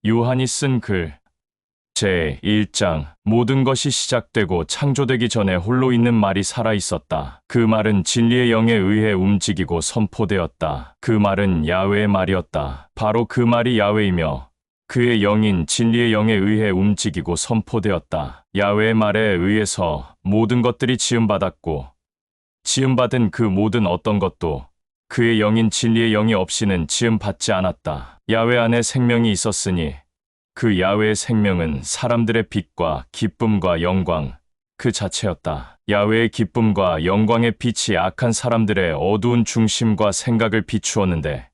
요한이 쓴 글 제1장 모든 것이 시작되고 창조되기 전에 홀로 있는 말이 살아 있었다. 그 말은 진리의 영에 의해 움직이고 선포되었다. 그 말은 야훼의 말이었다. 바로 그 말이 야훼이며 그의 영인 진리의 영에 의해 움직이고 선포되었다. 야훼의 말에 의해서 모든 것들이 지음받았고 지음받은 그 모든 어떤 것도 그의 영인 진리의 영이 없이는 지음받지 않았다. 야훼 안에 생명이 있었으니 그 야훼의 생명은 사람들의 빛과 기쁨과 영광 그 자체였다. 야훼의 기쁨과 영광의 빛이 악한 사람들의 어두운 중심과 생각을 비추었는데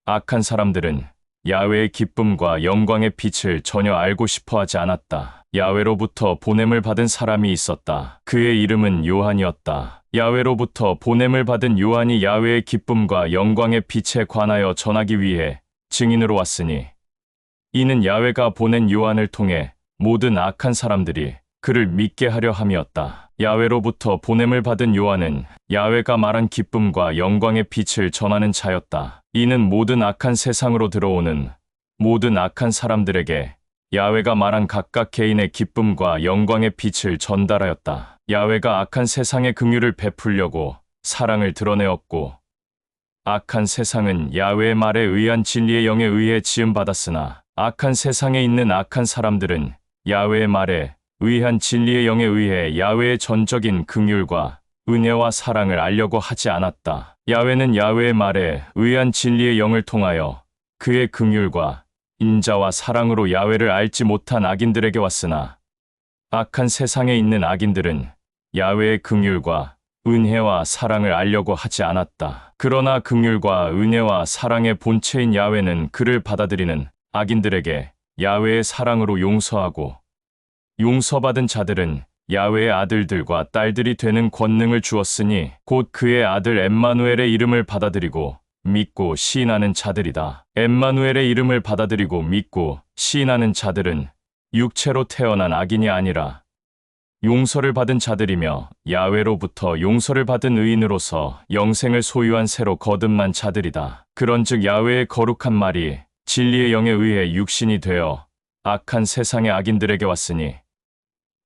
악한 사람들은 야훼의 기쁨과 영광의 빛을 전혀 알고 싶어 하지 않았다. 야훼로부터 보냄을 받은 사람이 있었다. 그의 이름은 요한이었다. 야훼로부터 보냄을 받은 요한이 야훼의 기쁨과 영광의 빛에 관하여 전하기 위해 증인으로 왔으니 이는 야훼가 보낸 요한을 통해 모든 악한 사람들이 그를 믿게 하려 함이었다. 야훼로부터 보냄을 받은 요한은 야훼가 말한 기쁨과 영광의 빛을 전하는 자였다. 이는 모든 악한 세상으로 들어오는 모든 악한 사람들에게 야훼가 말한 각각 개인의 기쁨과 영광의 빛을 전달하였다. 야훼가 악한 세상에 긍휼을 베풀려고 사랑을 드러내었고 악한 세상은 야훼의 말에 의한 진리의 영에 의해 지음받았으나 악한 세상에 있는 악한 사람들은 야훼의 말에 의한 진리의 영에 의해 야훼의 전적인 긍휼과 은혜와 사랑을 알려고 하지 않았다. 야훼는 야훼의 말에 의한 진리의 영을 통하여 그의 긍휼과 인자와 사랑으로 야훼를 알지 못한 악인들에게 왔으나 악한 세상에 있는 악인들은 야훼의 긍휼과 은혜와 사랑을 알려고 하지 않았다. 그러나 긍휼과 은혜와 사랑의 본체인 야훼는 그를 받아들이는 악인들에게 야훼의 사랑으로 용서하고 용서받은 자들은 야훼의 아들들과 딸들이 되는 권능을 주었으니 곧 그의 아들 엠마누엘의 이름을 받아들이고 믿고 시인하는 자들이다. 엠마누엘의 이름을 받아들이고 믿고 시인하는 자들은 육체로 태어난 악인이 아니라 용서를 받은 자들이며 야훼로부터 용서를 받은 의인으로서 영생을 소유한 새로 거듭난 자들이다. 그런즉 야훼의 거룩한 말이 진리의 영에 의해 육신이 되어 악한 세상의 악인들에게 왔으니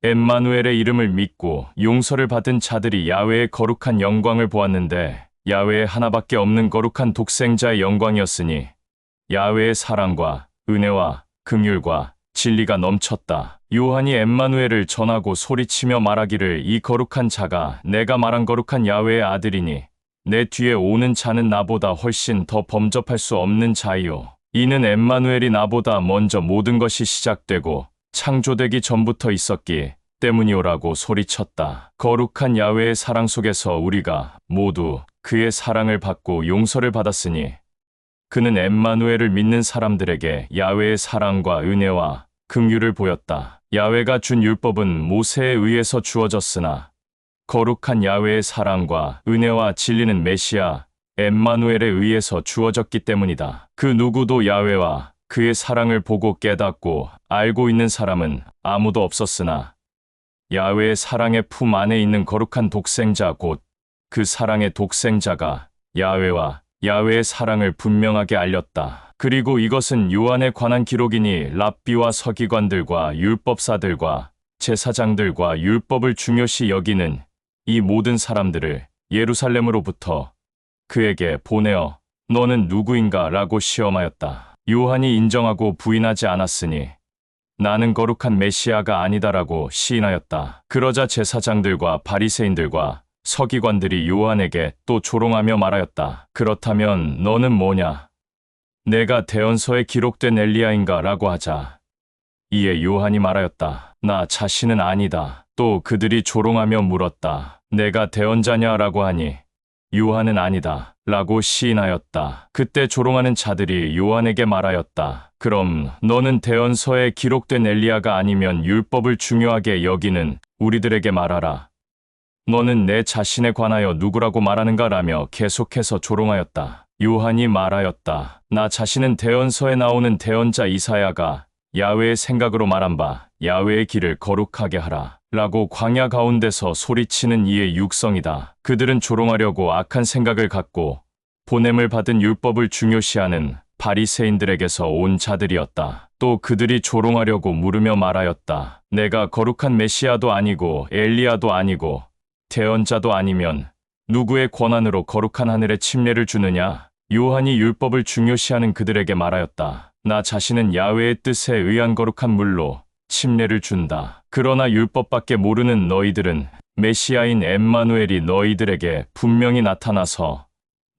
엠마누엘의 이름을 믿고 용서를 받은 자들이 야훼의 거룩한 영광을 보았는데 야훼의 하나밖에 없는 거룩한 독생자의 영광이었으니 야훼의 사랑과 은혜와 긍휼과 진리가 넘쳤다. 요한이 엠마누엘을 전하고 소리치며 말하기를 이 거룩한 자가 내가 말한 거룩한 야훼의 아들이니 내 뒤에 오는 자는 나보다 훨씬 더 범접할 수 없는 자이요. 이는 엠마누엘이 나보다 먼저 모든 것이 시작되고 창조되기 전부터 있었기 때문이오라고 소리쳤다. 거룩한 야훼의 사랑 속에서 우리가 모두 그의 사랑을 받고 용서를 받았으니 그는 엠마누엘을 믿는 사람들에게 야훼의 사랑과 은혜와 긍휼을 보였다. 야훼가 준 율법은 모세에 의해서 주어졌으나 거룩한 야훼의 사랑과 은혜와 진리는 메시아 엠마누엘에 의해서 주어졌기 때문이다. 그 누구도 야훼와 그의 사랑을 보고 깨닫고 알고 있는 사람은 아무도 없었으나 야훼의 사랑의 품 안에 있는 거룩한 독생자 곧 그 사랑의 독생자가 야훼와 야훼의 사랑을 분명하게 알렸다. 그리고 이것은 요한에 관한 기록이니 랍비와 서기관들과 율법사들과 제사장들과 율법을 중요시 여기는 이 모든 사람들을 예루살렘으로부터 그에게 보내어 너는 누구인가? 라고 시험하였다. 요한이 인정하고 부인하지 않았으니 나는 거룩한 메시아가 아니다라고 시인하였다. 그러자 제사장들과 바리새인들과 서기관들이 요한에게 또 조롱하며 말하였다. 그렇다면 너는 뭐냐? 내가 대언서에 기록된 엘리야인가? 라고 하자 이에 요한이 말하였다. 나 자신은 아니다. 또 그들이 조롱하며 물었다. 내가 대언자냐? 라고 하니 요한은 아니다. 라고 시인하였다. 그때 조롱하는 자들이 요한에게 말하였다. 그럼 너는 대언서에 기록된 엘리야가 아니면 율법을 중요하게 여기는 우리들에게 말하라. 너는 내 자신에 관하여 누구라고 말하는가? 라며 계속해서 조롱하였다. 요한이 말하였다. 나 자신은 대언서에 나오는 대언자 이사야가 야훼의 생각으로 말한 바 야훼의 길을 거룩하게 하라 라고 광야 가운데서 소리치는 이의 육성이다. 그들은 조롱하려고 악한 생각을 갖고 보냄을 받은 율법을 중요시하는 바리새인들에게서 온 자들이었다. 또 그들이 조롱하려고 물으며 말하였다. 내가 거룩한 메시아도 아니고 엘리야도 아니고 대언자도 아니면 누구의 권한으로 거룩한 하늘에 침례를 주느냐? 요한이 율법을 중요시하는 그들에게 말하였다. 나 자신은 야훼의 뜻에 의한 거룩한 물로 침례를 준다. 그러나 율법밖에 모르는 너희들은 메시아인 엠마누엘이 너희들에게 분명히 나타나서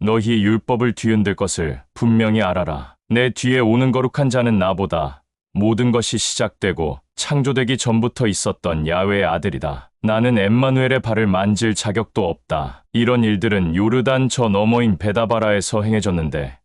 너희 율법을 뒤흔들 것을 분명히 알아라. 내 뒤에 오는 거룩한 자는 나보다 모든 것이 시작되고 창조되기 전부터 있었던 야훼의 아들이다. 나는 엠마누엘의 발을 만질 자격도 없다. 이런 일들은 요르단 저 너머인 베다바라에서 행해졌는데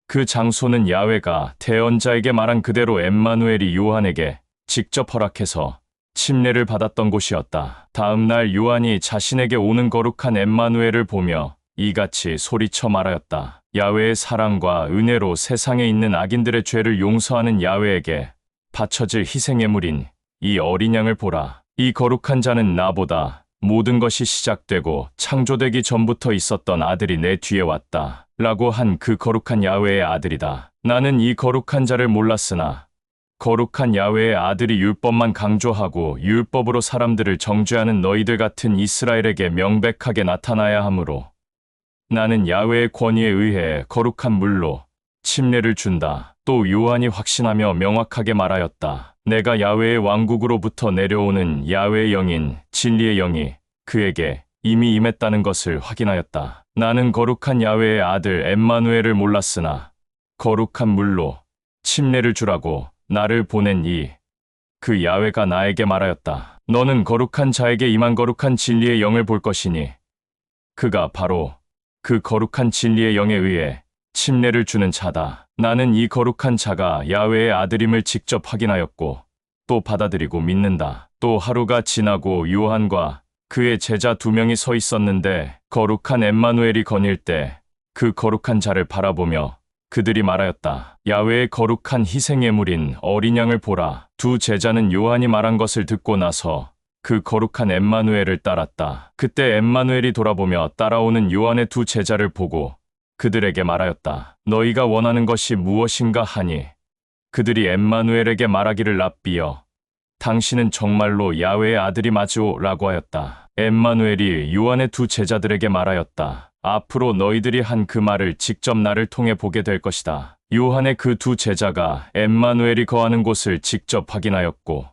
그 장소는 야훼가 대언자에게 말한 그대로 엠마누엘이 요한에게 직접 허락해서 침례를 받았던 곳이었다. 다음 날 요한이 자신에게 오는 거룩한 엠마누엘을 보며 이같이 소리쳐 말하였다. 야훼의 사랑과 은혜로 세상에 있는 악인들의 죄를 용서하는 야훼에게 바쳐질 희생예물인 이 어린 양을 보라. 이 거룩한 자는 나보다 모든 것이 시작되고 창조되기 전부터 있었던 아들이 내 뒤에 왔다. 라고 한 그 거룩한 야훼의 아들이다. 나는 이 거룩한 자를 몰랐으나 거룩한 야훼의 아들이 율법만 강조하고 율법으로 사람들을 정죄하는 너희들 같은 이스라엘에게 명백하게 나타나야 하므로 나는 야훼의 권위에 의해 거룩한 물로 침례를 준다. 또 요한이 확신하며 명확하게 말하였다. 내가 야훼의 왕국으로부터 내려오는 야훼의 영인 진리의 영이 그에게 이미 임했다는 것을 확인하였다. 나는 거룩한 야훼의 아들 엠마누엘을 몰랐으나 거룩한 물로 침례를 주라고 나를 보낸 그 야훼가 나에게 말하였다. 너는 거룩한 자에게 임한 거룩한 진리의 영을 볼 것이니 그가 바로 그 거룩한 진리의 영에 의해 침례를 주는 자다. 나는 이 거룩한 자가 야훼의 아들임을 직접 확인하였고 또 받아들이고 믿는다. 또 하루가 지나고 요한과 그의 제자 2명이 서 있었는데 거룩한 엠마누엘이 거닐 때 그 거룩한 자를 바라보며 그들이 말하였다. 야훼의 거룩한 희생예물인 어린 양을 보라. 두 제자는 요한이 말한 것을 듣고 나서 그 거룩한 엠마누엘을 따랐다. 그때 엠마누엘이 돌아보며 따라오는 요한의 두 제자를 보고 그들에게 말하였다. 너희가 원하는 것이 무엇인가 하니 그들이 엠마누엘에게 말하기를 랍비여 당신은 정말로 야훼의 아들이 맞으오 라고 하였다. 엠마누엘이 요한의 두 제자들에게 말하였다. 앞으로 너희들이 한 그 말을 직접 나를 통해 보게 될 것이다. 요한의 그 두 제자가 엠마누엘이 거하는 곳을 직접 확인하였고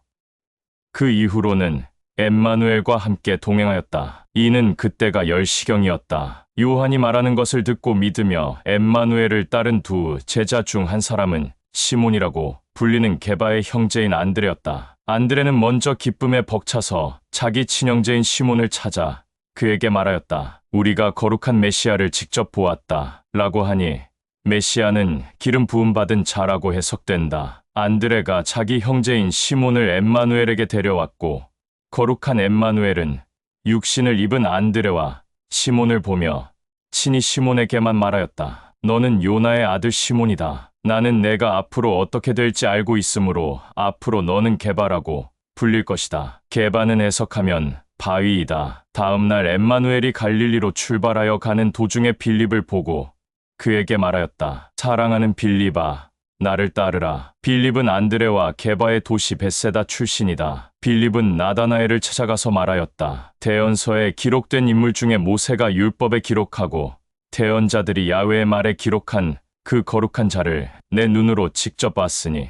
그 이후로는 엠마누엘과 함께 동행하였다. 이는 그때가 10시경이었다. 요한이 말하는 것을 듣고 믿으며 엠마누엘을 따른 두 제자 중 한 사람은 시몬이라고 불리는 게바의 형제인 안드레였다. 안드레는 먼저 기쁨에 벅차서 자기 친형제인 시몬을 찾아 그에게 말하였다. 우리가 거룩한 메시아를 직접 보았다. 라고 하니 메시아는 기름 부음받은 자라고 해석된다. 안드레가 자기 형제인 시몬을 엠마누엘에게 데려왔고 거룩한 엠마누엘은 육신을 입은 안드레와 시몬을 보며 친히 시몬에게만 말하였다. 너는 요나의 아들 시몬이다. 나는 내가 앞으로 어떻게 될지 알고 있으므로 앞으로 너는 게바라고 불릴 것이다. 게바는 해석하면 바위이다. 다음 날 엠마누엘이 갈릴리로 출발하여 가는 도중에 빌립을 보고 그에게 말하였다. 사랑하는 빌립아, 나를 따르라. 빌립은 안드레와 게바의 도시 벳세다 출신이다. 빌립은 나다나엘을 찾아가서 말하였다. 대언서에 기록된 인물 중에 모세가 율법에 기록하고 대언자들이 야훼의 말에 기록한 그 거룩한 자를 내 눈으로 직접 봤으니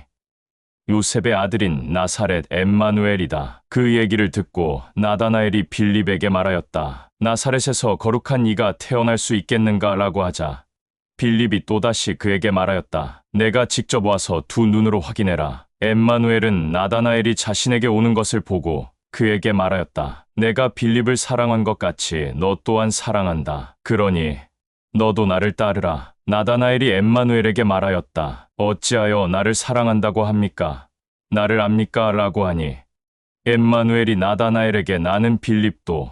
요셉의 아들인 나사렛 엠마누엘이다. 그 얘기를 듣고 나다나엘이 빌립에게 말하였다. 나사렛에서 거룩한 이가 태어날 수 있겠는가? 라고 하자 빌립이 또다시 그에게 말하였다. 내가 직접 와서 두 눈으로 확인해라. 엠마누엘은 나다나엘이 자신에게 오는 것을 보고 그에게 말하였다. 내가 빌립을 사랑한 것 같이 너 또한 사랑한다. 그러니 너도 나를 따르라. 나다나엘이 엠마누엘에게 말하였다. 어찌하여 나를 사랑한다고 합니까? 나를 압니까? 라고 하니 엠마누엘이 나다나엘에게 나는 빌립도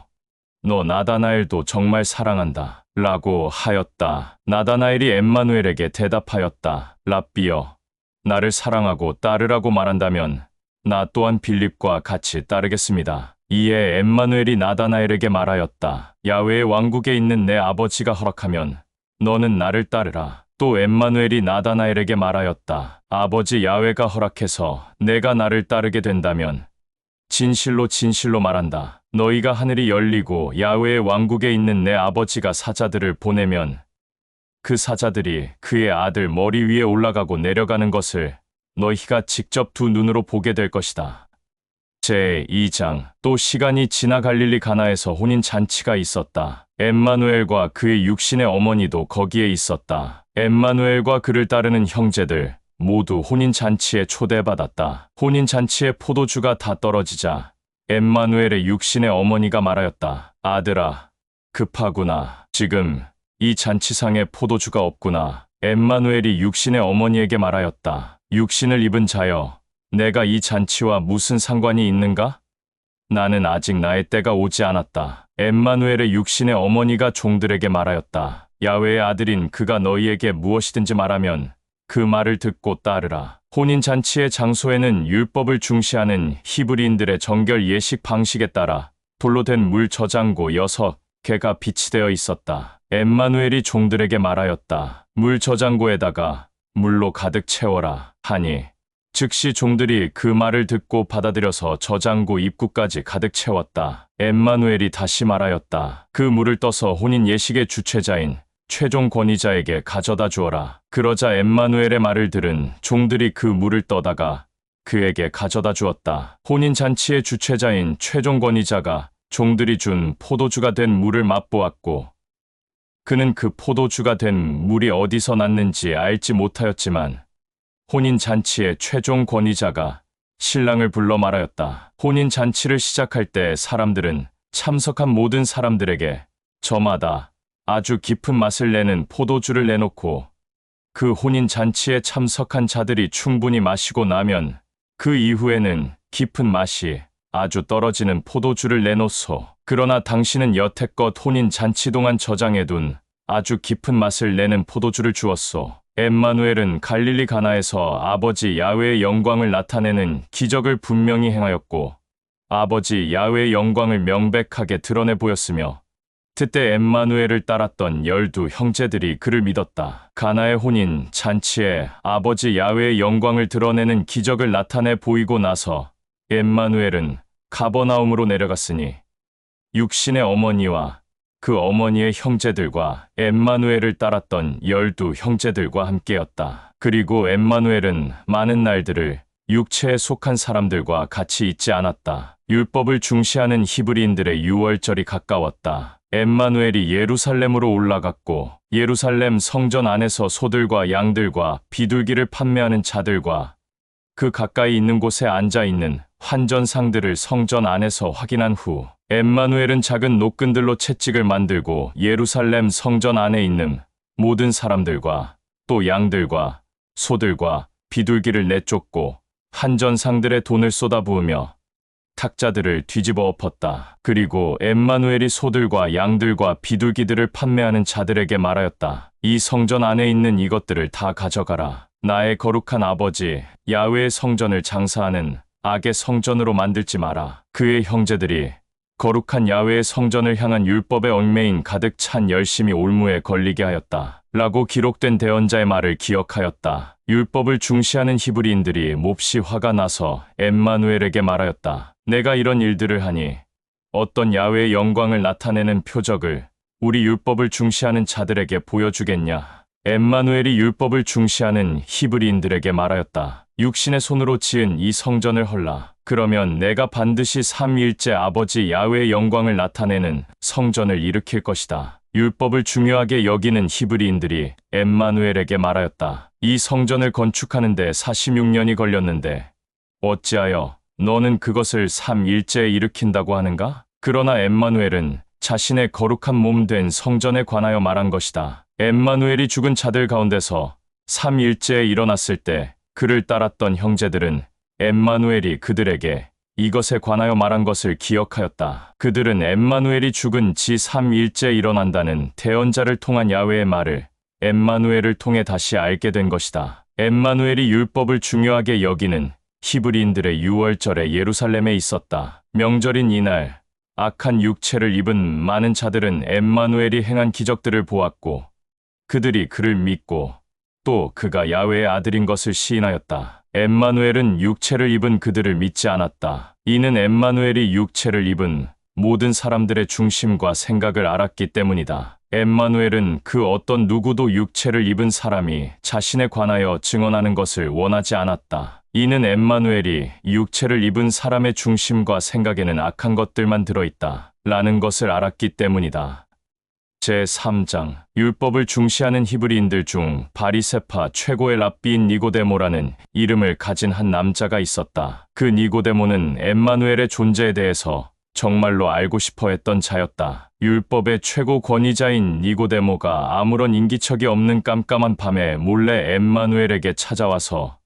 너 나다나엘도 정말 사랑한다. 라고 하였다. 나다나엘이 엠마누엘에게 대답하였다. 랍비여, 나를 사랑하고 따르라고 말한다면 나 또한 빌립과 같이 따르겠습니다. 이에 엠마누엘이 나다나엘에게 말하였다. 야훼의 왕국에 있는 내 아버지가 허락하면 너는 나를 따르라. 또 엠마누엘이 나다나엘에게 말하였다. 아버지 야훼가 허락해서 내가 나를 따르게 된다면 진실로 진실로 말한다. 너희가 하늘이 열리고 야훼의 왕국에 있는 내 아버지가 사자들을 보내면 그 사자들이 그의 아들 머리 위에 올라가고 내려가는 것을 너희가 직접 두 눈으로 보게 될 것이다. 제2장. 또 시간이 지나 갈릴리 가나에서 혼인 잔치가 있었다. 엠마누엘과 그의 육신의 어머니도 거기에 있었다. 엠마누엘과 그를 따르는 형제들 모두 혼인 잔치에 초대받았다. 혼인 잔치에 포도주가 다 떨어지자 엠마누엘의 육신의 어머니가 말하였다. 아들아, 급하구나. 지금 이 잔치상에 포도주가 없구나. 엠마누엘이 육신의 어머니에게 말하였다. 육신을 입은 자여, 내가 이 잔치와 무슨 상관이 있는가? 나는 아직 나의 때가 오지 않았다. 엠마누엘의 육신의 어머니가 종들에게 말하였다. 야훼의 아들인 그가 너희에게 무엇이든지 말하면 그 말을 듣고 따르라. 혼인잔치의 장소에는 율법을 중시하는 히브리인들의 정결 예식 방식에 따라 돌로 된 물 저장고 6개가 비치되어 있었다. 엠마누엘이 종들에게 말하였다. 물 저장고에다가 물로 가득 채워라 하니 즉시 종들이 그 말을 듣고 받아들여서 저장고 입구까지 가득 채웠다. 엠마누엘이 다시 말하였다. 그 물을 떠서 혼인 예식의 주최자인 최종 권위자에게 가져다 주어라. 그러자 엠마누엘의 말을 들은 종들이 그 물을 떠다가 그에게 가져다 주었다. 혼인잔치의 주최자인 최종 권위자가 종들이 준 포도주가 된 물을 맛보았고 그는 그 포도주가 된 물이 어디서 났는지 알지 못하였지만 혼인잔치의 최종 권위자가 신랑을 불러 말하였다. 혼인잔치를 시작할 때 사람들은 참석한 모든 사람들에게 저마다 아주 깊은 맛을 내는 포도주를 내놓고 그 혼인잔치에 참석한 자들이 충분히 마시고 나면 그 이후에는 깊은 맛이 아주 떨어지는 포도주를 내놓소. 그러나 당신은 여태껏 혼인잔치 동안 저장해둔 아주 깊은 맛을 내는 포도주를 주었소. 엠마누엘은 갈릴리 가나에서 아버지 야훼의 영광을 나타내는 기적을 분명히 행하였고 아버지 야훼의 영광을 명백하게 드러내 보였으며 그때 엠마누엘을 따랐던 12 형제들이 그를 믿었다. 가나의 혼인 잔치에 아버지 야훼의 영광을 드러내는 기적을 나타내 보이고 나서 엠마누엘은 가버나움으로 내려갔으니 육신의 어머니와 그 어머니의 형제들과 엠마누엘을 따랐던 12 형제들과 함께였다. 그리고 엠마누엘은 많은 날들을 육체에 속한 사람들과 같이 있지 않았다. 율법을 중시하는 히브리인들의 유월절이 가까웠다. 엠마누엘이 예루살렘으로 올라갔고 예루살렘 성전 안에서 소들과 양들과 비둘기를 판매하는 자들과 그 가까이 있는 곳에 앉아있는 환전상들을 성전 안에서 확인한 후 엠마누엘은 작은 노끈들로 채찍을 만들고 예루살렘 성전 안에 있는 모든 사람들과 또 양들과 소들과 비둘기를 내쫓고 환전상들의 돈을 쏟아부으며 탁자들을 뒤집어 엎었다. 그리고 엠마누엘이 소들과 양들과 비둘기들을 판매하는 자들에게 말하였다. 이 성전 안에 있는 이것들을 다 가져가라. 나의 거룩한 아버지 야훼의 성전을 장사하는 악의 성전으로 만들지 마라. 그의 형제들이 거룩한 야훼의 성전을 향한 율법의 얽매인 가득 찬 열심이 올무에 걸리게 하였다. 라고 기록된 대언자의 말을 기억하였다. 율법을 중시하는 히브리인들이 몹시 화가 나서 엠마누엘에게 말하였다. 내가 이런 일들을 하니 어떤 야훼의 영광을 나타내는 표적을 우리 율법을 중시하는 자들에게 보여주겠냐. 엠마누엘이 율법을 중시하는 히브리인들에게 말하였다. 육신의 손으로 지은 이 성전을 헐라. 그러면 내가 반드시 삼위일째 아버지 야훼의 영광을 나타내는 성전을 일으킬 것이다. 율법을 중요하게 여기는 히브리인들이 엠마누엘에게 말하였다. 이 성전을 건축하는 데 46년이 걸렸는데 어찌하여 너는 그것을 3일째에 일으킨다고 하는가? 그러나 엠마누엘은 자신의 거룩한 몸 된 성전에 관하여 말한 것이다. 엠마누엘이 죽은 자들 가운데서 3일째에 일어났을 때 그를 따랐던 형제들은 엠마누엘이 그들에게 이것에 관하여 말한 것을 기억하였다. 그들은 엠마누엘이 죽은 지 3일째 일어난다는 대언자를 통한 야훼의 말을 엠마누엘을 통해 다시 알게 된 것이다. 엠마누엘이 율법을 중요하게 여기는 히브리인들의 유월절에 예루살렘에 있었다. 명절인 이날 악한 육체를 입은 많은 자들은 엠마누엘이 행한 기적들을 보았고 그들이 그를 믿고 또 그가 야훼의 아들인 것을 시인하였다. 엠마누엘은 육체를 입은 그들을 믿지 않았다. 이는 엠마누엘이 육체를 입은 모든 사람들의 중심과 생각을 알았기 때문이다. 엠마누엘은 그 어떤 누구도 육체를 입은 사람이 자신에 관하여 증언하는 것을 원하지 않았다. 이는 엠마누엘이 육체를 입은 사람의 중심과 생각에는 악한 것들만 들어있다. 라는 것을 알았기 때문이다. 제3장 율법을 중시하는 히브리인들 중 바리새파 최고의 랍비인 니고데모라는 이름을 가진 한 남자가 있었다. 그 니고데모는 엠마누엘의 존재에 대해서 정말로 알고 싶어 했던 자였다. 율법의 최고 권위자인 니고데모가 아무런 인기척이 없는 깜깜한 밤에 몰래 엠마누엘에게 찾아와서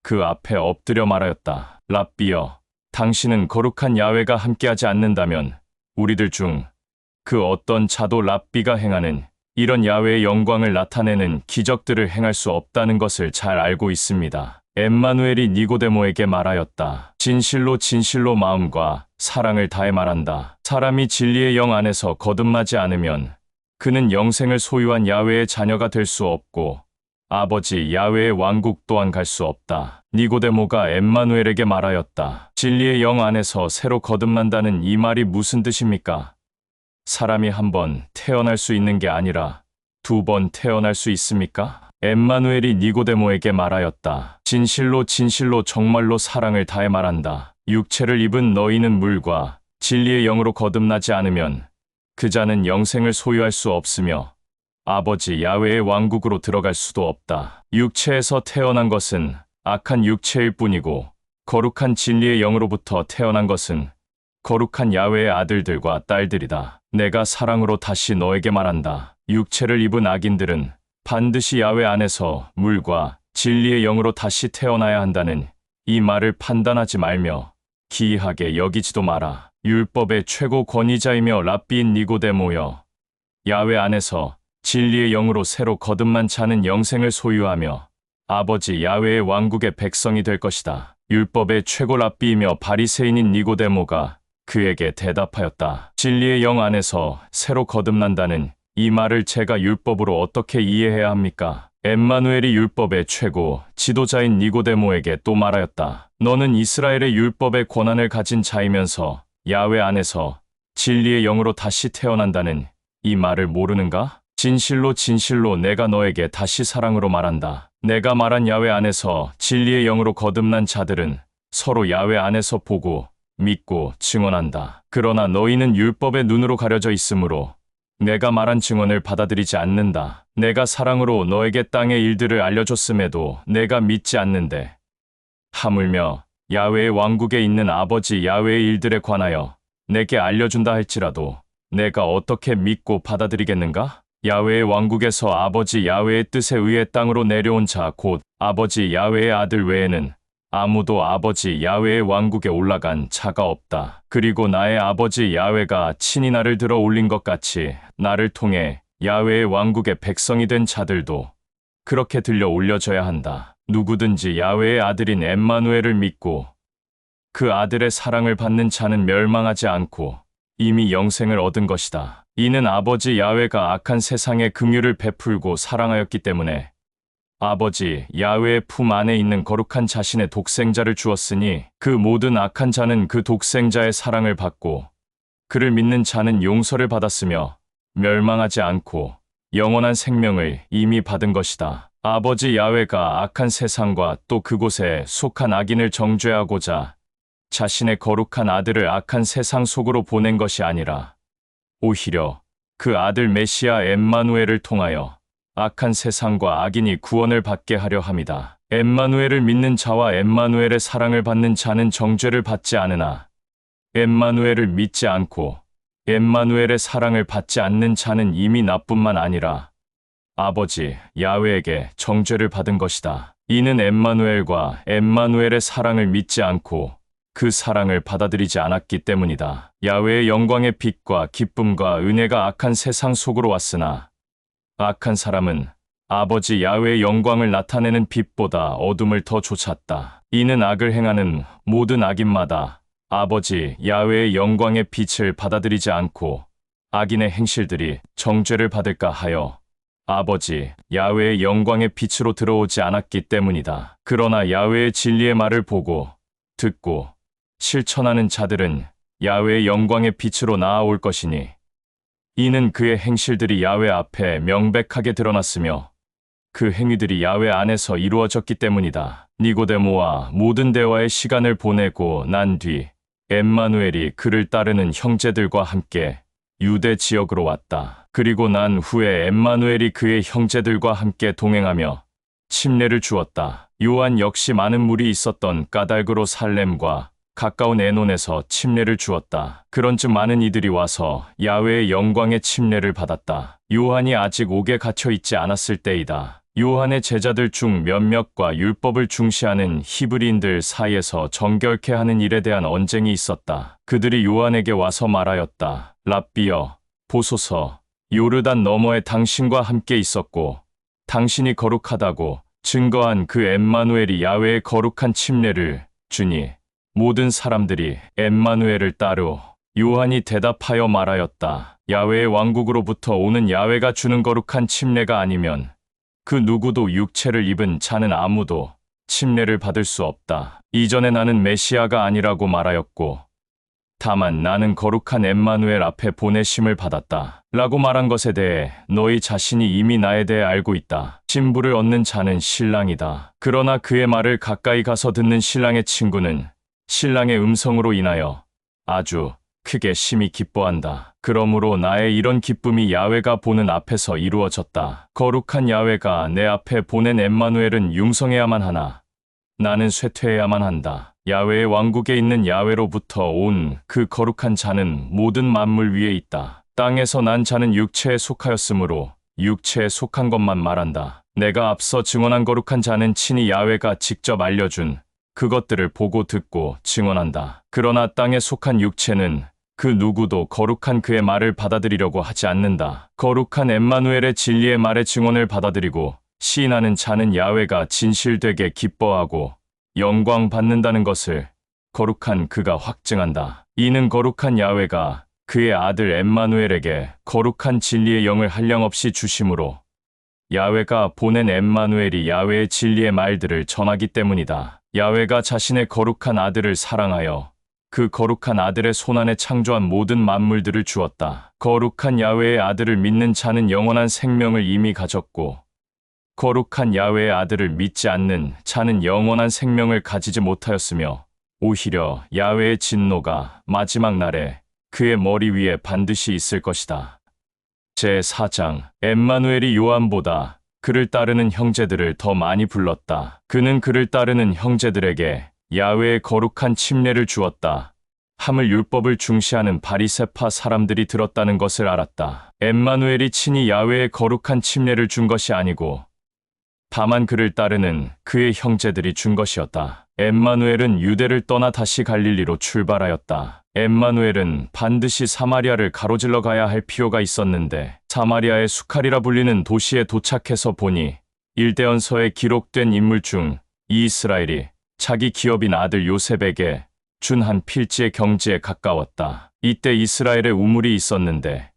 그 앞에 엎드려 말하였다. 랍비여, 당신은 거룩한 야훼가 함께하지 않는다면 우리들 중 그 어떤 자도 랍비가 행하는 이런 야훼의 영광을 나타내는 기적들을 행할 수 없다는 것을 잘 알고 있습니다. 엠마누엘이 니고데모에게 말하였다. 진실로 진실로 마음과 사랑을 다해 말한다. 사람이 진리의 영 안에서 거듭나지 않으면 그는 영생을 소유한 야훼의 자녀가 될 수 없고 아버지 야훼의 왕국 또한 갈 수 없다. 니고데모가 엠마누엘에게 말하였다. 진리의 영 안에서 새로 거듭난다는 이 말이 무슨 뜻입니까? 사람이 한 번 태어날 수 있는 게 아니라 2번 태어날 수 있습니까? 엠마누엘이 니고데모에게 말하였다. 진실로 진실로 정말로 사랑을 다해 말한다. 육체를 입은 너희는 물과 진리의 영으로 거듭나지 않으면 그 자는 영생을 소유할 수 없으며 아버지 야훼의 왕국으로 들어갈 수도 없다. 육체에서 태어난 것은 악한 육체일 뿐이고 거룩한 진리의 영으로부터 태어난 것은 거룩한 야훼의 아들들과 딸들이다. 내가 사랑으로 다시 너에게 말한다. 육체를 입은 악인들은 반드시 야훼 안에서 물과 진리의 영으로 다시 태어나야 한다는 이 말을 판단하지 말며 기이하게 여기지도 마라. 율법의 최고 권위자이며 랍비인 니고데모여, 야훼 안에서 진리의 영으로 새로 거듭난 자는 영생을 소유하며 아버지 야훼의 왕국의 백성이 될 것이다. 율법의 최고 랍비이며 바리새인인 니고데모가 그에게 대답하였다. 진리의 영 안에서 새로 거듭난다는 이 말을 제가 율법으로 어떻게 이해해야 합니까? 엠마누엘이 율법의 최고 지도자인 니고데모에게 또 말하였다. 너는 이스라엘의 율법의 권한을 가진 자이면서 야훼 안에서 진리의 영으로 다시 태어난다는 이 말을 모르는가? 진실로 진실로 내가 너에게 다시 사랑으로 말한다. 내가 말한 야훼 안에서 진리의 영으로 거듭난 자들은 서로 야훼 안에서 보고 믿고 증언한다. 그러나 너희는 율법의 눈으로 가려져 있으므로 내가 말한 증언을 받아들이지 않는다. 내가 사랑으로 너에게 땅의 일들을 알려줬음에도 내가 믿지 않는데 하물며 야훼의 왕국에 있는 아버지 야훼의 일들에 관하여 내게 알려준다 할지라도 내가 어떻게 믿고 받아들이겠는가? 야훼의 왕국에서 아버지 야훼의 뜻에 의해 땅으로 내려온 자 곧 아버지 야훼의 아들 외에는 아무도 아버지 야훼의 왕국에 올라간 자가 없다. 그리고 나의 아버지 야훼가 친히 나를 들어 올린 것 같이 나를 통해 야훼의 왕국의 백성이 된 자들도 그렇게 들려 올려져야 한다. 누구든지 야훼의 아들인 엠마누엘을 믿고 그 아들의 사랑을 받는 자는 멸망하지 않고 이미 영생을 얻은 것이다. 이는 아버지 야훼가 악한 세상에 긍휼을 베풀고 사랑하였기 때문에 아버지 야훼의 품 안에 있는 거룩한 자신의 독생자를 주었으니 그 모든 악한 자는 그 독생자의 사랑을 받고 그를 믿는 자는 용서를 받았으며 멸망하지 않고 영원한 생명을 이미 받은 것이다. 아버지 야훼가 악한 세상과 또 그곳에 속한 악인을 정죄하고자 자신의 거룩한 아들을 악한 세상 속으로 보낸 것이 아니라 오히려 그 아들 메시아 엠마누엘을 통하여 악한 세상과 악인이 구원을 받게 하려 함이다. 엠마누엘을 믿는 자와 엠마누엘의 사랑을 받는 자는 정죄를 받지 않으나 엠마누엘을 믿지 않고 엠마누엘의 사랑을 받지 않는 자는 이미 나뿐만 아니라 아버지 야훼에게 정죄를 받은 것이다. 이는 엠마누엘과 엠마누엘의 사랑을 믿지 않고 그 사랑을 받아들이지 않았기 때문이다. 야훼의 영광의 빛과 기쁨과 은혜가 악한 세상 속으로 왔으나 악한 사람은 아버지 야훼의 영광을 나타내는 빛보다 어둠을 더 좇았다. 이는 악을 행하는 모든 악인마다 아버지 야훼의 영광의 빛을 받아들이지 않고 악인의 행실들이 정죄를 받을까 하여 아버지, 야훼의 영광의 빛으로 들어오지 않았기 때문이다. 그러나 야훼의 진리의 말을 보고, 듣고, 실천하는 자들은 야훼의 영광의 빛으로 나아올 것이니, 이는 그의 행실들이 야훼 앞에 명백하게 드러났으며, 그 행위들이 야훼 안에서 이루어졌기 때문이다. 니고데모와 모든 대화의 시간을 보내고 난 뒤, 엠마누엘이 그를 따르는 형제들과 함께 유대 지역으로 왔다. 그리고 난 후에 엠마누엘이 그의 형제들과 함께 동행하며 침례를 주었다. 요한 역시 많은 물이 있었던 까달그로 살렘과 가까운 에논에서 침례를 주었다. 그런즉 많은 이들이 와서 야훼의 영광의 침례를 받았다. 요한이 아직 옥에 갇혀 있지 않았을 때이다. 요한의 제자들 중 몇몇과 율법을 중시하는 히브리인들 사이에서 정결케 하는 일에 대한 언쟁이 있었다. 그들이 요한에게 와서 말하였다. 랍비여, 보소서, 요르단 너머에 당신과 함께 있었고 당신이 거룩하다고 증거한 그 엠마누엘이 야훼의 거룩한 침례를 주니 모든 사람들이 엠마누엘을 따르오. 요한이 대답하여 말하였다. 야훼의 왕국으로부터 오는 야훼가 주는 거룩한 침례가 아니면 그 누구도 육체를 입은 자는 아무도 침례를 받을 수 없다. 이전에 나는 메시아가 아니라고 말하였고 다만 나는 거룩한 엠마누엘 앞에 보내심을 받았다. 라고 말한 것에 대해 너희 자신이 이미 나에 대해 알고 있다. 신부를 얻는 자는 신랑이다. 그러나 그의 말을 가까이 가서 듣는 신랑의 친구는 신랑의 음성으로 인하여 아주 크게 심히 기뻐한다. 그러므로 나의 이런 기쁨이 야훼가 보는 앞에서 이루어졌다. 거룩한 야훼가 내 앞에 보낸 엠마누엘은 융성해야만 하나 나는 쇠퇴해야만 한다. 야훼의 왕국에 있는 야훼로부터 온 그 거룩한 자는 모든 만물 위에 있다. 땅에서 난 자는 육체에 속하였으므로 육체에 속한 것만 말한다. 내가 앞서 증언한 거룩한 자는 친히 야훼가 직접 알려준 그것들을 보고 듣고 증언한다. 그러나 땅에 속한 육체는 그 누구도 거룩한 그의 말을 받아들이려고 하지 않는다. 거룩한 엠마누엘의 진리의 말의 증언을 받아들이고 시인하는 자는 야훼가 진실되게 기뻐하고 영광 받는다는 것을 거룩한 그가 확증한다. 이는 거룩한 야훼가 그의 아들 엠마누엘에게 거룩한 진리의 영을 한량없이 주심으로 야훼가 보낸 엠마누엘이 야훼의 진리의 말들을 전하기 때문이다. 야훼가 자신의 거룩한 아들을 사랑하여 그 거룩한 아들의 손안에 창조한 모든 만물들을 주었다. 거룩한 야훼의 아들을 믿는 자는 영원한 생명을 이미 가졌고 거룩한 야훼의 아들을 믿지 않는 자는 영원한 생명을 가지지 못하였으며 오히려 야훼의 진노가 마지막 날에 그의 머리 위에 반드시 있을 것이다. 제4장 엠마누엘이 요한보다 그를 따르는 형제들을 더 많이 불렀다. 그는 그를 따르는 형제들에게 야훼의 거룩한 침례를 주었다. 함을 율법을 중시하는 바리새파 사람들이 들었다는 것을 알았다. 엠마누엘이 친히 야훼의 거룩한 침례를 준 것이 아니고 다만 그를 따르는 그의 형제들이 준 것이었다. 엠마누엘은 유대를 떠나 다시 갈릴리로 출발하였다. 엠마누엘은 반드시 사마리아를 가로질러 가야 할 필요가 있었는데 사마리아의 수칼이라 불리는 도시에 도착해서 보니 일대언서에 기록된 인물 중 이스라엘이 자기 기업인 아들 요셉에게 준 한 필지의 경지에 가까웠다. 이때 이스라엘에 우물이 있었는데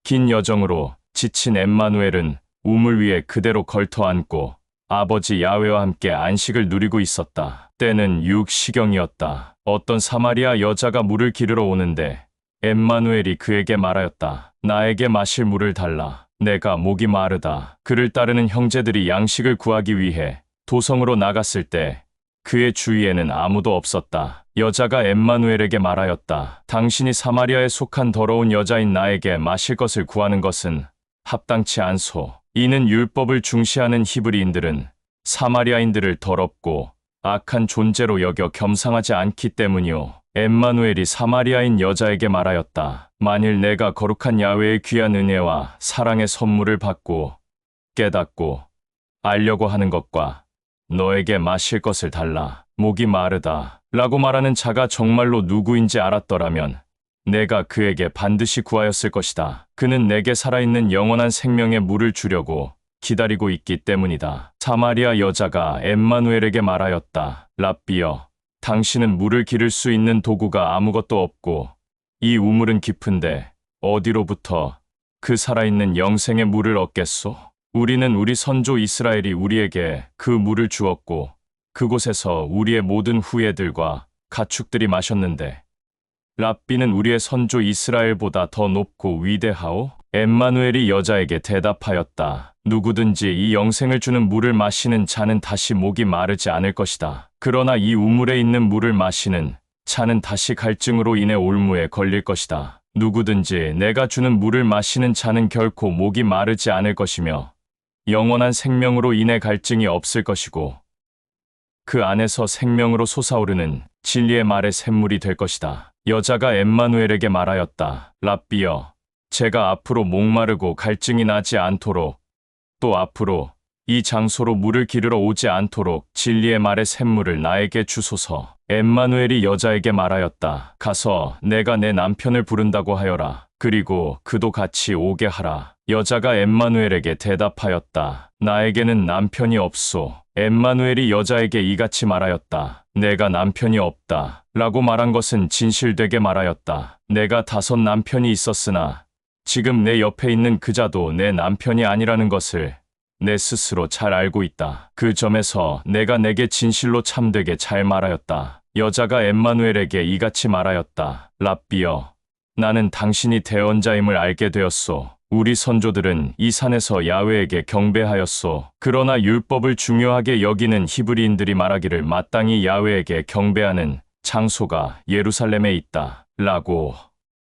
긴 여정으로 지친 엠마누엘은 우물 위에 그대로 걸터앉고 아버지 야훼와 함께 안식을 누리고 있었다. 때는 육시경이었다. 어떤 사마리아 여자가 물을 기르러 오는데 엠마누엘이 그에게 말하였다. 나에게 마실 물을 달라. 내가 목이 마르다. 그를 따르는 형제들이 양식을 구하기 위해 도성으로 나갔을 때 그의 주위에는 아무도 없었다. 여자가 엠마누엘에게 말하였다. 당신이 사마리아에 속한 더러운 여자인 나에게 마실 것을 구하는 것은 합당치 않소. 이는 율법을 중시하는 히브리인들은 사마리아인들을 더럽고 악한 존재로 여겨 겸상하지 않기 때문이오. 엠마누엘이 사마리아인 여자에게 말하였다. 만일 내가 거룩한 야훼의 귀한 은혜와 사랑의 선물을 받고 깨닫고 알려고 하는 것과 너에게 마실 것을 달라. 목이 마르다. 라고 말하는 자가 정말로 누구인지 알았더라면 내가 그에게 반드시 구하였을 것이다. 그는 내게 살아있는 영원한 생명의 물을 주려고 기다리고 있기 때문이다. 사마리아 여자가 엠마누엘에게 말하였다. 랍비여, 당신은 물을 기를 수 있는 도구가 아무것도 없고 이 우물은 깊은데 어디로부터 그 살아있는 영생의 물을 얻겠소? 우리는 우리 선조 이스라엘이 우리에게 그 물을 주었고 그곳에서 우리의 모든 후예들과 가축들이 마셨는데 랍비는 우리의 선조 이스라엘보다 더 높고 위대하오? 엠마누엘이 여자에게 대답하였다. 누구든지 이 영생을 주는 물을 마시는 자는 다시 목이 마르지 않을 것이다. 그러나 이 우물에 있는 물을 마시는 자는 다시 갈증으로 인해 올무에 걸릴 것이다. 누구든지 내가 주는 물을 마시는 자는 결코 목이 마르지 않을 것이며 영원한 생명으로 인해 갈증이 없을 것이고 그 안에서 생명으로 솟아오르는 진리의 말의 샘물이 될 것이다. 여자가 엠마누엘에게 말하였다. 랍비여, 제가 앞으로 목마르고 갈증이 나지 않도록 또 앞으로 이 장소로 물을 기르러 오지 않도록 진리의 말의 샘물을 나에게 주소서. 엠마누엘이 여자에게 말하였다. 가서 내가 내 남편을 부른다고 하여라. 그리고 그도 같이 오게 하라. 여자가 엠마누엘에게 대답하였다. 나에게는 남편이 없소. 엠마누엘이 여자에게 이같이 말하였다. 내가 남편이 없다. 라고 말한 것은 진실되게 말하였다. 내가 5 남편이 있었으나 지금 내 옆에 있는 그자도 내 남편이 아니라는 것을 내 스스로 잘 알고 있다. 그 점에서 내가 내게 진실로 참되게 잘 말하였다. 여자가 엠마누엘에게 이같이 말하였다. 랍비여, 나는 당신이 대언자임을 알게 되었소. 우리 선조들은 이 산에서 야훼에게 경배하였소. 그러나 율법을 중요하게 여기는 히브리인들이 말하기를 마땅히 야훼에게 경배하는 장소가 예루살렘에 있다. 라고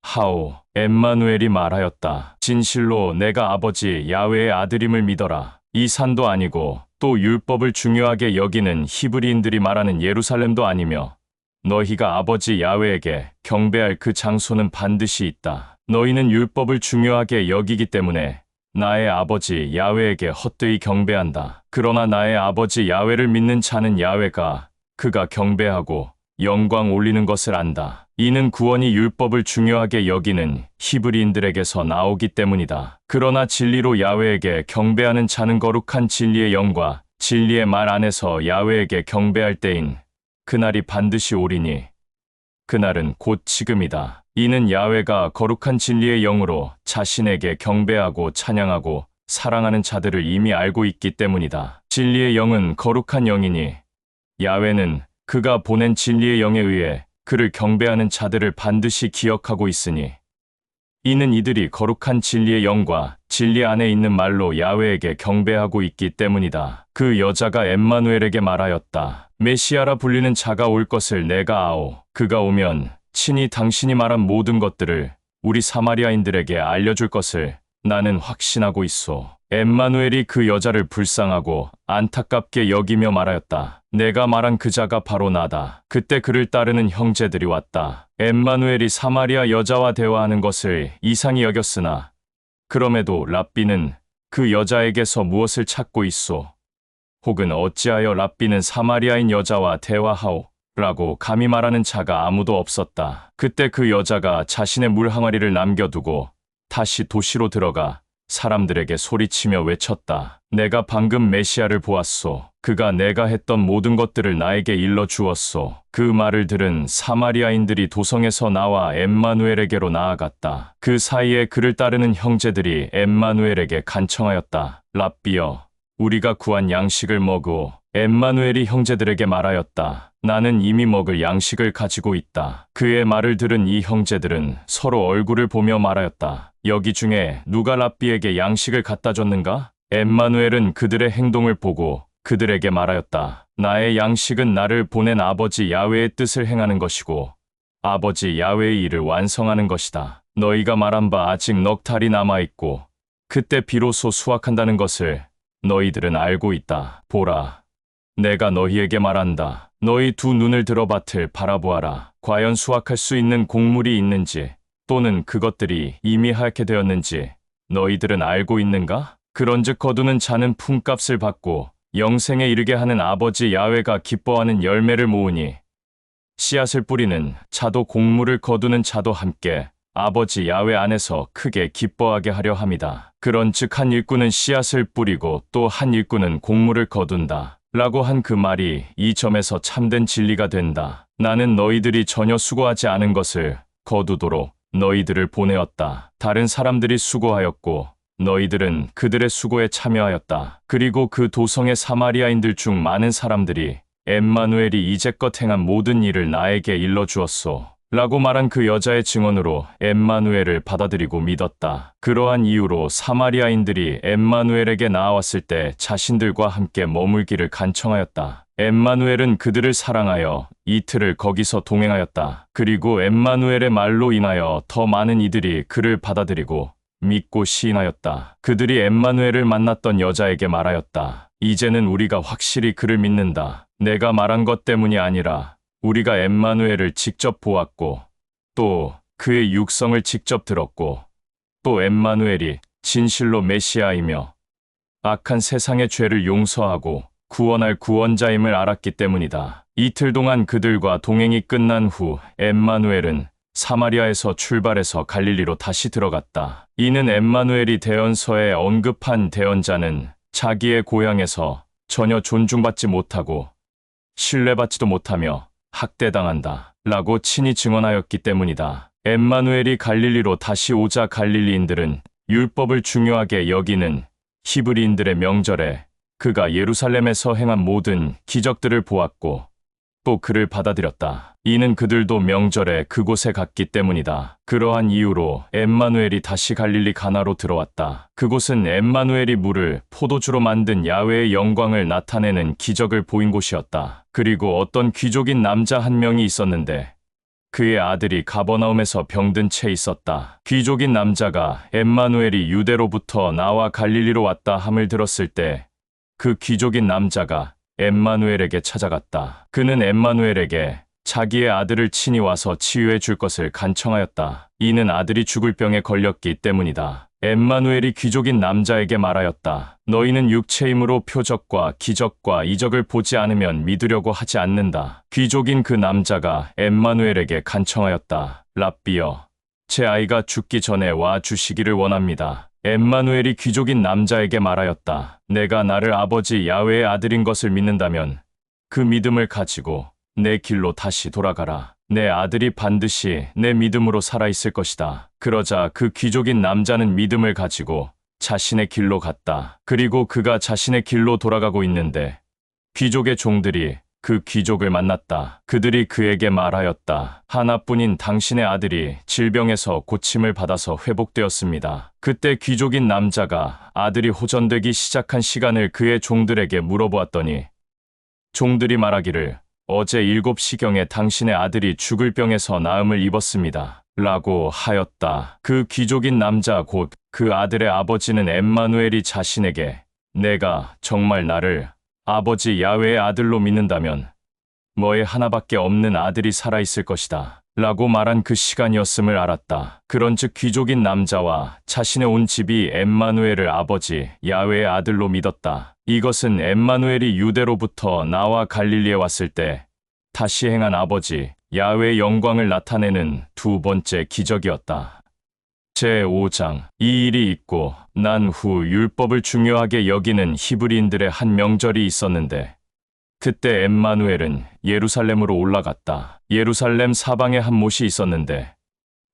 하오. 엠마누엘이 말하였다. 진실로 내가 아버지 야훼의 아들임을 믿어라. 이 산도 아니고 또 율법을 중요하게 여기는 히브리인들이 말하는 예루살렘도 아니며 너희가 아버지 야훼에게 경배할 그 장소는 반드시 있다. 너희는 율법을 중요하게 여기기 때문에 나의 아버지 야훼에게 헛되이 경배한다. 그러나 나의 아버지 야훼를 믿는 자는 야훼가 그가 경배하고 영광 올리는 것을 안다. 이는 구원이 율법을 중요하게 여기는 히브리인들에게서 나오기 때문이다. 그러나 진리로 야훼에게 경배하는 자는 거룩한 진리의 영과 진리의 말 안에서 야훼에게 경배할 때인 그날이 반드시 오리니 그날은 곧 지금이다. 이는 야훼가 거룩한 진리의 영으로 자신에게 경배하고 찬양하고 사랑하는 자들을 이미 알고 있기 때문이다. 진리의 영은 거룩한 영이니 야훼는 그가 보낸 진리의 영에 의해 그를 경배하는 자들을 반드시 기억하고 있으니 이는 이들이 거룩한 진리의 영과 진리 안에 있는 말로 야훼에게 경배하고 있기 때문이다. 그 여자가 엠마누엘에게 말하였다. 메시아라 불리는 자가 올 것을 내가 아오. 그가 오면 친히 당신이 말한 모든 것들을 우리 사마리아인들에게 알려줄 것을 나는 확신하고 있소. 엠마누엘이 그 여자를 불쌍하고 안타깝게 여기며 말하였다. 내가 말한 그자가 바로 나다. 그때 그를 따르는 형제들이 왔다. 엠마누엘이 사마리아 여자와 대화하는 것을 이상히 여겼으나 그럼에도 랍비는 그 여자에게서 무엇을 찾고 있소? 혹은 어찌하여 랍비는 사마리아인 여자와 대화하오? 라고 감히 말하는 자가 아무도 없었다. 그때 그 여자가 자신의 물 항아리를 남겨두고 다시 도시로 들어가 사람들에게 소리치며 외쳤다. 내가 방금 메시아를 보았소. 그가 내가 했던 모든 것들을 나에게 일러 주었소. 그 말을 들은 사마리아인들이 도성에서 나와 엠마누엘에게로 나아갔다. 그 사이에 그를 따르는 형제들이 엠마누엘에게 간청하였다. 랍비여, 우리가 구한 양식을 먹으오. 엠마누엘이 형제들에게 말하였다. 나는 이미 먹을 양식을 가지고 있다. 그의 말을 들은 이 형제들은 서로 얼굴을 보며 말하였다. 여기 중에 누가 랍비에게 양식을 갖다 줬는가? 엠마누엘은 그들의 행동을 보고 그들에게 말하였다. 나의 양식은 나를 보낸 아버지 야훼의 뜻을 행하는 것이고 아버지 야훼의 일을 완성하는 것이다. 너희가 말한 바 아직 넉 달이 남아있고 그때 비로소 수확한다는 것을 너희들은 알고 있다. 보라, 내가 너희에게 말한다. 너희 2 눈을 들어 밭을 바라보아라. 과연 수확할 수 있는 곡물이 있는지 또는 그것들이 이미 하얗게 되었는지 너희들은 알고 있는가? 그런즉 거두는 자는 품값을 받고 영생에 이르게 하는 아버지 야훼가 기뻐하는 열매를 모으니 씨앗을 뿌리는 자도 곡물을 거두는 자도 함께 아버지 야훼 안에서 크게 기뻐하게 하려 함이다. 그런즉 한 일꾼은 씨앗을 뿌리고 또 한 일꾼은 곡물을 거둔다. 라고 한 그 말이 이 점에서 참된 진리가 된다. 나는 너희들이 전혀 수고하지 않은 것을 거두도록 너희들을 보내었다. 다른 사람들이 수고하였고 너희들은 그들의 수고에 참여하였다. 그리고 그 도성의 사마리아인들 중 많은 사람들이 엠마누엘이 이제껏 행한 모든 일을 나에게 일러주었소. 라고 말한 그 여자의 증언으로 엠마누엘을 받아들이고 믿었다. 그러한 이유로 사마리아인들이 엠마누엘에게 나아왔을 때 자신들과 함께 머물기를 간청하였다. 엠마누엘은 그들을 사랑하여 이틀을 거기서 동행하였다. 그리고 엠마누엘의 말로 인하여 더 많은 이들이 그를 받아들이고 믿고 시인하였다. 그들이 엠마누엘을 만났던 여자에게 말하였다. 이제는 우리가 확실히 그를 믿는다. 내가 말한 것 때문이 아니라 우리가 엠마누엘을 직접 보았고 또 그의 육성을 직접 들었고 또 엠마누엘이 진실로 메시아이며 악한 세상의 죄를 용서하고 구원할 구원자임을 알았기 때문이다. 이틀 동안 그들과 동행이 끝난 후 엠마누엘은 사마리아에서 출발해서 갈릴리로 다시 들어갔다. 이는 엠마누엘이 대언서에 언급한 대언자는 자기의 고향에서 전혀 존중받지 못하고 신뢰받지도 못하며 학대당한다 라고 친히 증언하였기 때문이다. 엠마누엘이 갈릴리로 다시 오자 갈릴리인들은 율법을 중요하게 여기는 히브리인들의 명절에 그가 예루살렘에서 행한 모든 기적들을 보았고 또 그를 받아들였다. 이는 그들도 명절에 그곳에 갔기 때문이다. 그러한 이유로 엠마누엘이 다시 갈릴리 가나로 들어왔다. 그곳은 엠마누엘이 물을 포도주로 만든 야훼의 영광을 나타내는 기적을 보인 곳이었다. 그리고 어떤 귀족인 남자 한 명이 있었는데 그의 아들이 가버나움에서 병든 채 있었다. 귀족인 남자가 엠마누엘이 유대로부터 나와 갈릴리로 왔다 함을 들었을 때 그 귀족인 남자가 엠마누엘에게 찾아갔다. 그는 엠마누엘에게 자기의 아들을 친히 와서 치유해 줄 것을 간청하였다. 이는 아들이 죽을 병에 걸렸기 때문이다. 엠마누엘이 귀족인 남자에게 말하였다. 너희는 육체의 힘으로 표적과 기적과 이적을 보지 않으면 믿으려고 하지 않는다. 귀족인 그 남자가 엠마누엘에게 간청하였다. 랍비여, 제 아이가 죽기 전에 와 주시기를 원합니다. 엠마누엘이 귀족인 남자에게 말하였다. 내가 나를 아버지 야훼의 아들인 것을 믿는다면 그 믿음을 가지고 내 길로 다시 돌아가라. 내 아들이 반드시 내 믿음으로 살아있을 것이다. 그러자 그 귀족인 남자는 믿음을 가지고 자신의 길로 갔다. 그리고 그가 자신의 길로 돌아가고 있는데 귀족의 종들이 그 귀족을 만났다. 그들이 그에게 말하였다. 하나뿐인 당신의 아들이 질병에서 고침을 받아서 회복되었습니다. 그때 귀족인 남자가 아들이 호전되기 시작한 시간을 그의 종들에게 물어보았더니 종들이 말하기를 어제 7시경에 당신의 아들이 죽을 병에서 나음을 입었습니다. 라고 하였다. 그 귀족인 남자 곧 그 아들의 아버지는 엠마누엘이 자신에게 내가 정말 나를 아버지 야훼의 아들로 믿는다면 너의 하나밖에 없는 아들이 살아있을 것이다. 라고 말한 그 시간이었음을 알았다. 그런즉 귀족인 남자와 자신의 온 집이 엠마누엘을 아버지 야훼의 아들로 믿었다. 이것은 엠마누엘이 유대로부터 나와 갈릴리에 왔을 때 다시 행한 아버지 야훼의 영광을 나타내는 두 번째 기적이었다. 제5장. 이 일이 있고 난 후 율법을 중요하게 여기는 히브리인들의 한 명절이 있었는데 그때 엠마누엘은 예루살렘으로 올라갔다. 예루살렘 사방에 한 못이 있었는데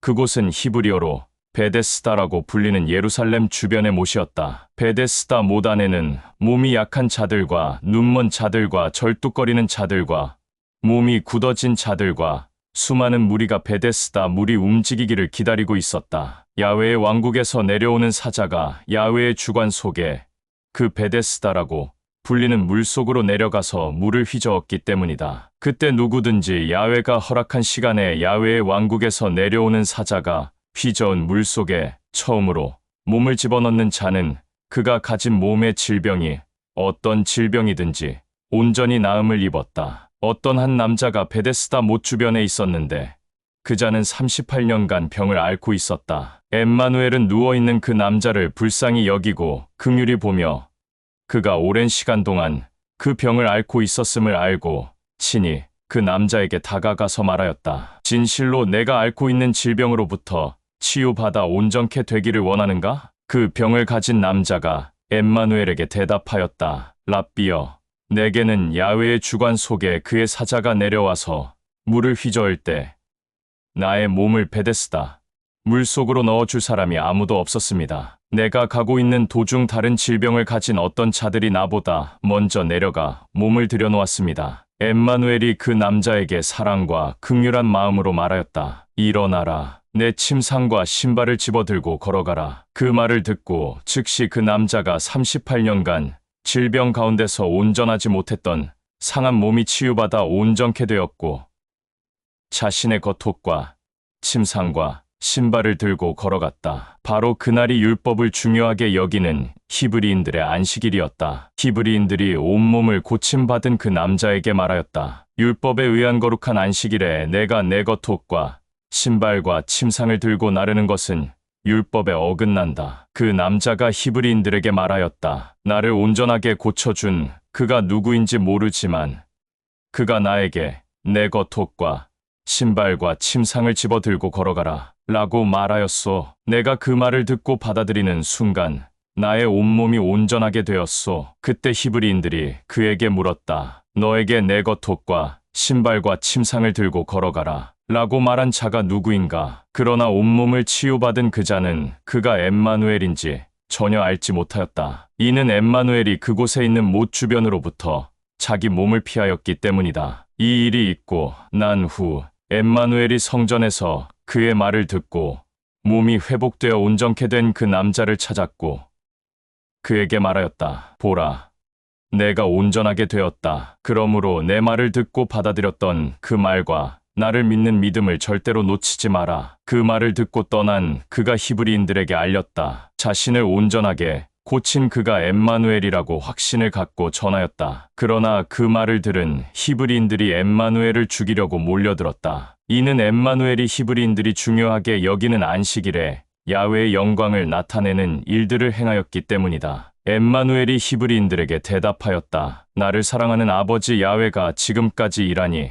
그곳은 히브리어로 베데스다라고 불리는 예루살렘 주변의 못이었다. 베데스다 못 안에는 몸이 약한 자들과 눈먼 자들과 절뚝거리는 자들과 몸이 굳어진 자들과 수많은 무리가 베데스다 물이 움직이기를 기다리고 있었다. 야훼의 왕국에서 내려오는 사자가 야훼의 주관 속에 그 베데스다라고 불리는 물 속으로 내려가서 물을 휘저었기 때문이다. 그때 누구든지 야훼가 허락한 시간에 야훼의 왕국에서 내려오는 사자가 휘저은 물 속에 처음으로 몸을 집어넣는 자는 그가 가진 몸의 질병이 어떤 질병이든지 온전히 나음을 입었다. 어떤 한 남자가 베데스다 못 주변에 있었는데 그 자는 38년간 병을 앓고 있었다. 엠마누엘은 누워있는 그 남자를 불쌍히 여기고 긍휼히 보며 그가 오랜 시간 동안 그 병을 앓고 있었음을 알고 친히 그 남자에게 다가가서 말하였다. 진실로 내가 앓고 있는 질병으로부터 치유받아 온전케 되기를 원하는가? 그 병을 가진 남자가 엠마누엘에게 대답하였다. 랍비여, 내게는 야훼의 주관 속에 그의 사자가 내려와서 물을 휘저을 때 나의 몸을 베데스다 물 속으로 넣어줄 사람이 아무도 없었습니다. 내가 가고 있는 도중 다른 질병을 가진 어떤 자들이 나보다 먼저 내려가 몸을 들여놓았습니다. 엠마누엘이 그 남자에게 사랑과 긍휼한 마음으로 말하였다. 일어나라. 내 침상과 신발을 집어들고 걸어가라. 그 말을 듣고 즉시 그 남자가 38년간 질병 가운데서 온전하지 못했던 상한 몸이 치유받아 온전케 되었고 자신의 겉옷과 침상과 신발을 들고 걸어갔다. 바로 그날이 율법을 중요하게 여기는 히브리인들의 안식일이었다. 히브리인들이 온몸을 고침받은 그 남자에게 말하였다. 율법에 의한 거룩한 안식일에 내가 내 겉옷과 신발과 침상을 들고 나르는 것은 율법에 어긋난다. 그 남자가 히브리인들에게 말하였다. 나를 온전하게 고쳐준 그가 누구인지 모르지만 그가 나에게 내 겉옷과 신발과 침상을 집어들고 걸어가라 라고 말하였소. 내가 그 말을 듣고 받아들이는 순간 나의 온몸이 온전하게 되었소. 그때 히브리인들이 그에게 물었다. 너에게 내 겉옷과 신발과 침상을 들고 걸어가라 라고 말한 자가 누구인가? 그러나 온몸을 치유받은 그 자는 그가 엠마누엘인지 전혀 알지 못하였다. 이는 엠마누엘이 그곳에 있는 못 주변으로부터 자기 몸을 피하였기 때문이다. 이 일이 있고 난 후 엠마누엘이 성전에서 그의 말을 듣고 몸이 회복되어 온전케 된 그 남자를 찾았고 그에게 말하였다. 보라, 내가 온전하게 되었다. 그러므로 내 말을 듣고 받아들였던 그 말과 나를 믿는 믿음을 절대로 놓치지 마라. 그 말을 듣고 떠난 그가 히브리인들에게 알렸다. 자신을 온전하게 고친 그가 엠마누엘이라고 확신을 갖고 전하였다. 그러나 그 말을 들은 히브리인들이 엠마누엘을 죽이려고 몰려들었다. 이는 엠마누엘이 히브리인들이 중요하게 여기는 안식일에 야훼의 영광을 나타내는 일들을 행하였기 때문이다. 엠마누엘이 히브리인들에게 대답하였다. 나를 사랑하는 아버지 야훼가 지금까지 일하니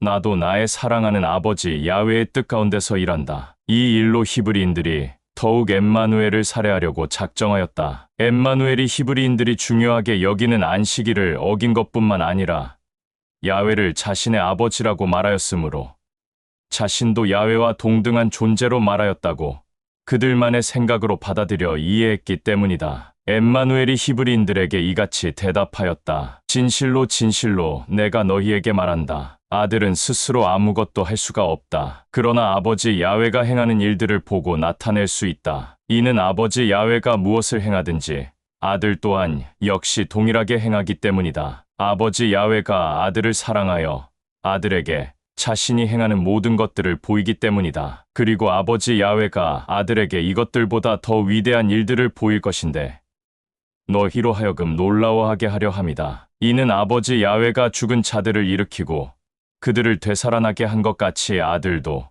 나도 나의 사랑하는 아버지 야훼의 뜻 가운데서 일한다. 이 일로 히브리인들이 더욱 엠마누엘을 살해하려고 작정하였다. 엠마누엘이 히브리인들이 중요하게 여기는 안식일을 어긴 것뿐만 아니라 야훼를 자신의 아버지라고 말하였으므로 자신도 야훼와 동등한 존재로 말하였다고 그들만의 생각으로 받아들여 이해했기 때문이다. 엠마누엘이 히브리인들에게 이같이 대답하였다. 진실로 진실로 내가 너희에게 말한다. 아들은 스스로 아무것도 할 수가 없다. 그러나 아버지 야훼가 행하는 일들을 보고 나타낼 수 있다. 이는 아버지 야훼가 무엇을 행하든지 아들 또한 역시 동일하게 행하기 때문이다. 아버지 야훼가 아들을 사랑하여 아들에게 자신이 행하는 모든 것들을 보이기 때문이다. 그리고 아버지 야훼가 아들에게 이것들보다 더 위대한 일들을 보일 것인데 너희로 하여금 놀라워하게 하려 함이다. 이는 아버지 야훼가 죽은 자들을 일으키고 그들을 되살아나게 한 것 같이 아들도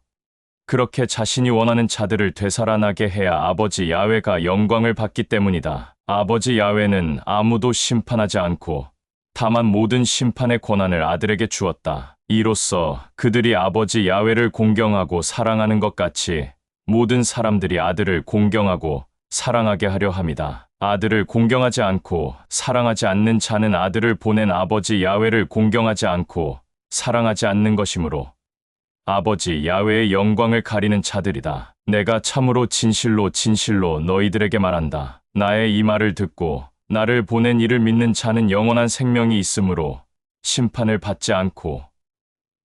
그렇게 자신이 원하는 자들을 되살아나게 해야 아버지 야훼가 영광을 받기 때문이다. 아버지 야훼는 아무도 심판하지 않고 다만 모든 심판의 권한을 아들에게 주었다. 이로써 그들이 아버지 야훼를 공경하고 사랑하는 것 같이 모든 사람들이 아들을 공경하고 사랑하게 하려 함이다. 아들을 공경하지 않고 사랑하지 않는 자는 아들을 보낸 아버지 야훼를 공경하지 않고 사랑하지 않는 것이므로 아버지 야훼의 영광을 가리는 자들이다. 내가 참으로 진실로 진실로 너희들에게 말한다. 나의 이 말을 듣고 나를 보낸 이를 믿는 자는 영원한 생명이 있으므로 심판을 받지 않고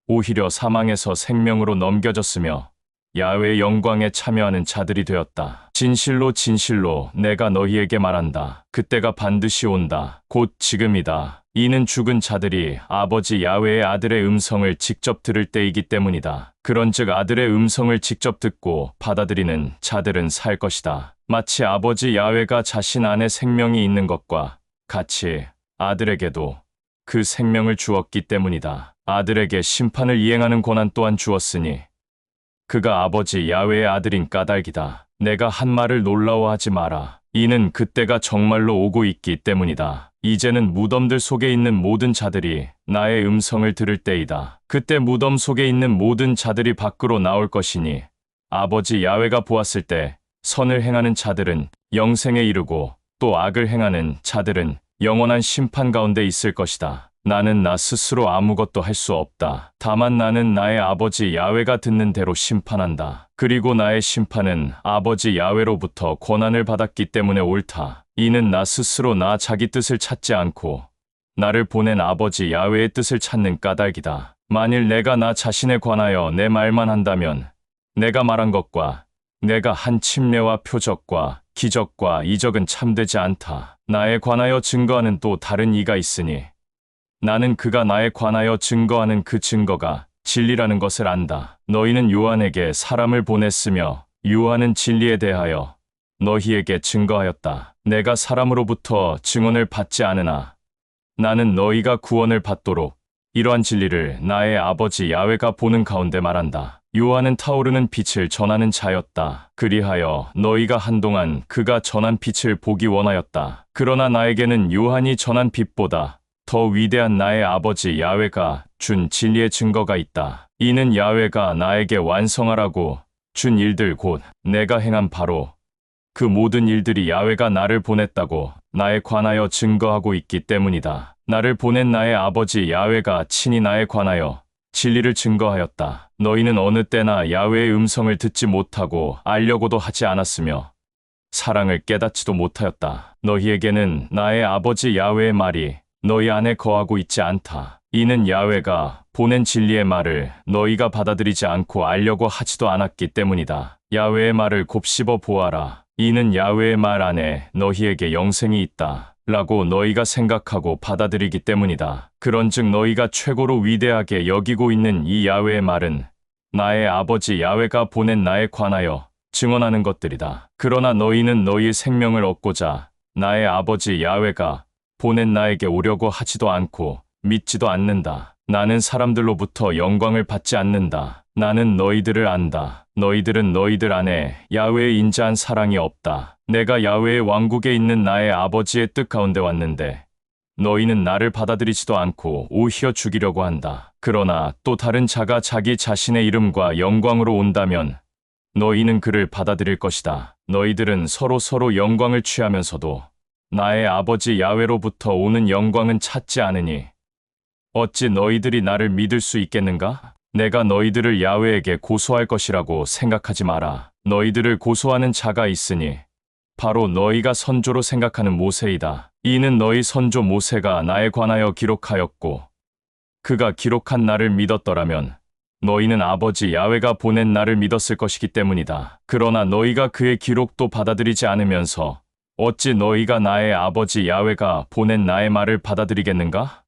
오히려 사망에서 생명으로 넘겨졌으며 야훼의 영광에 참여하는 자들이 되었다. 진실로 진실로 내가 너희에게 말한다. 그때가 반드시 온다. 곧 지금이다. 이는 죽은 자들이 아버지 야훼의 아들의 음성을 직접 들을 때이기 때문이다. 그런즉 아들의 음성을 직접 듣고 받아들이는 자들은 살 것이다. 마치 아버지 야훼가 자신 안에 생명이 있는 것과 같이 아들에게도 그 생명을 주었기 때문이다. 아들에게 심판을 이행하는 권한 또한 주었으니 그가 아버지 야훼의 아들인 까닭이다. 내가 한 말을 놀라워하지 마라. 이는 그때가 정말로 오고 있기 때문이다. 이제는 무덤들 속에 있는 모든 자들이 나의 음성을 들을 때이다. 그때 무덤 속에 있는 모든 자들이 밖으로 나올 것이니 아버지 야훼가 보았을 때 선을 행하는 자들은 영생에 이르고 또 악을 행하는 자들은 영원한 심판 가운데 있을 것이다. 나는 나 스스로 아무것도 할 수 없다. 다만 나는 나의 아버지 야훼가 듣는 대로 심판한다. 그리고 나의 심판은 아버지 야훼로부터 권한을 받았기 때문에 옳다. 이는 나 스스로 나 자기 뜻을 찾지 않고 나를 보낸 아버지 야훼의 뜻을 찾는 까닭이다. 만일 내가 나 자신에 관하여 내 말만 한다면 내가 말한 것과 내가 한 침례와 표적과 기적과 이적은 참되지 않다. 나에 관하여 증거하는 또 다른 이가 있으니 나는 그가 나에 관하여 증거하는 그 증거가 진리라는 것을 안다. 너희는 요한에게 사람을 보냈으며 요한은 진리에 대하여 너희에게 증거하였다. 내가 사람으로부터 증언을 받지 않으나 나는 너희가 구원을 받도록 이러한 진리를 나의 아버지 야훼가 보는 가운데 말한다. 요한은 타오르는 빛을 전하는 자였다. 그리하여 너희가 한동안 그가 전한 빛을 보기 원하였다. 그러나 나에게는 요한이 전한 빛보다 더 위대한 나의 아버지 야훼가 준 진리의 증거가 있다. 이는 야훼가 나에게 완성하라고 준 일들 곧 내가 행한 바로 그 모든 일들이 야훼가 나를 보냈다고 나에 관하여 증거하고 있기 때문이다. 나를 보낸 나의 아버지 야훼가 친히 나에 관하여 진리를 증거하였다. 너희는 어느 때나 야훼의 음성을 듣지 못하고 알려고도 하지 않았으며 사랑을 깨닫지도 못하였다. 너희에게는 나의 아버지 야훼의 말이 너희 안에 거하고 있지 않다. 이는 야훼가 보낸 진리의 말을 너희가 받아들이지 않고 알려고 하지도 않았기 때문이다. 야훼의 말을 곱씹어 보아라. 이는 야훼의 말 안에 너희에게 영생이 있다. 라고 너희가 생각하고 받아들이기 때문이다. 그런즉 너희가 최고로 위대하게 여기고 있는 이 야훼의 말은 나의 아버지 야훼가 보낸 나에 관하여 증언하는 것들이다. 그러나 너희는 너희의 생명을 얻고자 나의 아버지 야훼가 보낸 나에게 오려고 하지도 않고 믿지도 않는다. 나는 사람들로부터 영광을 받지 않는다. 나는 너희들을 안다. 너희들은 너희들 안에 야훼의 인자한 사랑이 없다. 내가 야훼의 왕국에 있는 나의 아버지의 뜻 가운데 왔는데 너희는 나를 받아들이지도 않고 오히려 죽이려고 한다. 그러나 또 다른 자가 자기 자신의 이름과 영광으로 온다면 너희는 그를 받아들일 것이다. 너희들은 서로 영광을 취하면서도 나의 아버지 야훼로부터 오는 영광은 찾지 않으니 어찌 너희들이 나를 믿을 수 있겠는가? 내가 너희들을 야훼에게 고소할 것이라고 생각하지 마라. 너희들을 고소하는 자가 있으니 바로 너희가 선조로 생각하는 모세이다. 이는 너희 선조 모세가 나에 관하여 기록하였고 그가 기록한 나를 믿었더라면 너희는 아버지 야훼가 보낸 나를 믿었을 것이기 때문이다. 그러나 너희가 그의 기록도 받아들이지 않으면서 어찌 너희가 나의 아버지 야훼가 보낸 나의 말을 받아들이겠는가?